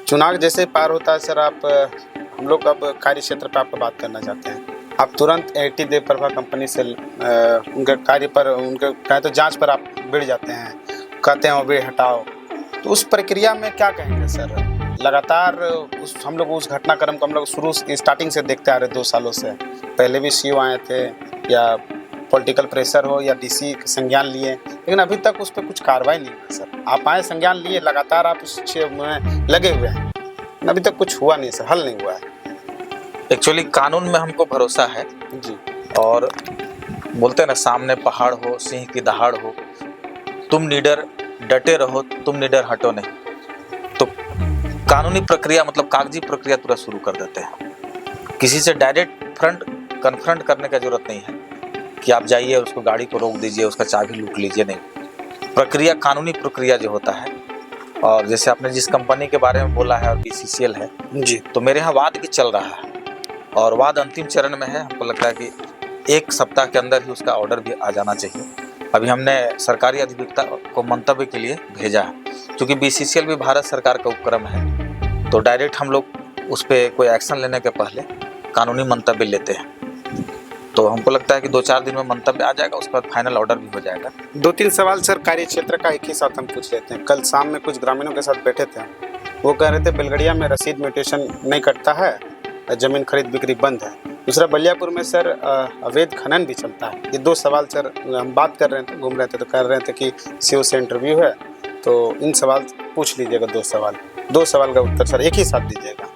चुनाव जैसे ही पार होता है सर, आप हम लोग अब कार्य क्षेत्र पर आपको बात करना चाहते हैं। आप तुरंत एटी देव प्रभा कंपनी से उनके कार्य पर, उनके कहें तो जांच पर आप भिड़ जाते हैं, कहते हैं वो भी हटाओ। तो उस प्रक्रिया में क्या कहेंगे सर? लगातार हम लोग उस घटनाक्रम को हम लोग शुरू स्टार्टिंग से देखते आ रहे 2 सालों से। पहले भी सीओ आए थे, या पॉलिटिकल प्रेशर हो या डीसी संज्ञान लिए, लेकिन अभी तक उस पर कुछ कार्रवाई नहीं हुई सर। आप आए, संज्ञान लिए, लगातार आप उस में लगे हुए हैं, अभी तक कुछ हुआ नहीं सर, हल नहीं हुआ है। एक्चुअली कानून में हमको भरोसा है जी। और बोलते हैं ना, सामने पहाड़ हो सिंह की दहाड़ हो, तुम निडर डटे रहो, तुम निडर हटो नहीं। तो कानूनी प्रक्रिया मतलब कागजी प्रक्रिया तुरंत शुरू कर देते हैं। किसी से डायरेक्ट कन्फ्रंट करने का जरूरत नहीं है कि आप जाइए उसको गाड़ी को रोक दीजिए, उसका चाबी लूट लीजिए, नहीं। प्रक्रिया कानूनी प्रक्रिया जो होता है, और जैसे आपने जिस कंपनी के बारे में बोला है और BCCL है जी, तो मेरे यहाँ वाद भी चल रहा है और वाद अंतिम चरण में है। हमको लगता है कि 1 सप्ताह के अंदर ही उसका ऑर्डर भी आ जाना चाहिए। अभी हमने सरकारी अधिवक्ता को मंतव्य के लिए भेजा है, क्योंकि BCCL भी भारत सरकार का उपक्रम है, तो डायरेक्ट हम लोग उस पर कोई एक्शन लेने के पहले कानूनी मंतव्य लेते हैं। तो हमको लगता है कि 2-4 दिन में मंतव्य आ जाएगा, उसके बाद फाइनल ऑर्डर भी हो जाएगा। 2-3 सवाल सर कार्य क्षेत्र का एक ही साथ हम पूछ लेते हैं। कल शाम में कुछ ग्रामीणों के साथ बैठे थे, वो कह रहे थे बेलगड़िया में रसीद म्यूटेशन नहीं कटता है, जमीन खरीद बिक्री बंद है। दूसरा, बलियापुर में सर अवैध खनन भी चलता है। ये 2 सवाल सर हम बात कर रहे थे, घूम रहे थे, तो कह रहे थे कि सीओ से इंटरव्यू है, तो इन सवाल पूछ लीजिएगा। 2 सवाल का उत्तर सर एक ही साथ दीजिएगा।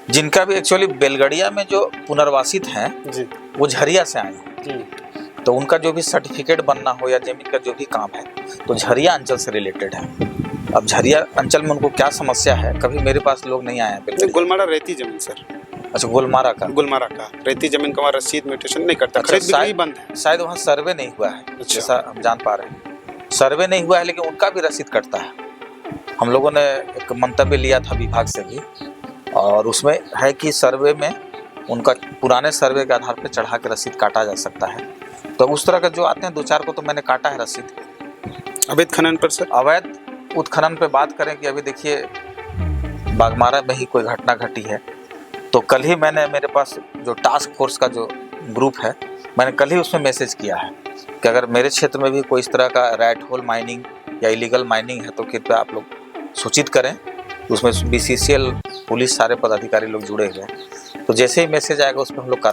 जिनका भी एक्चुअली बेलगड़िया में जो पुनर्वासित हैं जी वो झरिया से आए हैं, जी। तो उनका जो भी सर्टिफिकेट बनना हो या जमीन का जो भी काम है तो झरिया अंचल से रिलेटेड है। अब झरिया अंचल में उनको क्या समस्या है, कभी मेरे पास लोग नहीं आए हैं। गुलमारा रहती जमीन सर। अच्छा, गुलमारा का रहती जमीन का वहाँ रसीद म्यूटेशन नहीं करता, खरीद बिक्री बंद है। शायद वहाँ सर्वे नहीं हुआ है। अच्छा। जैसा हम जान पा रहे हैं, सर्वे नहीं हुआ है, लेकिन उनका भी रसीद कटता है। हम लोगों ने एक मंतव्य लिया था विभाग से भी, और उसमें है कि सर्वे में उनका पुराने सर्वे के आधार पर चढ़ा के रसीद काटा जा सकता है। तो उस तरह का जो आते हैं 2-4 को तो मैंने काटा है रसीद। अवैध खनन पर सर, अवैध उत्खनन पे बात करें कि अभी देखिए बागमारा में ही कोई घटना घटी है, तो कल ही मैंने, मेरे पास जो टास्क फोर्स का जो ग्रुप है, मैंने कल ही उसमें मैसेज किया है कि अगर मेरे क्षेत्र में भी कोई इस तरह का रैट होल माइनिंग या इलीगल माइनिंग है तो कृपया आप लोग सूचित करें। उसमें BCCL पुलिस सारे पदाधिकारी लोग जुड़े हुए हैं, तो जैसे ही मैसेज आएगा उस पर हम लोग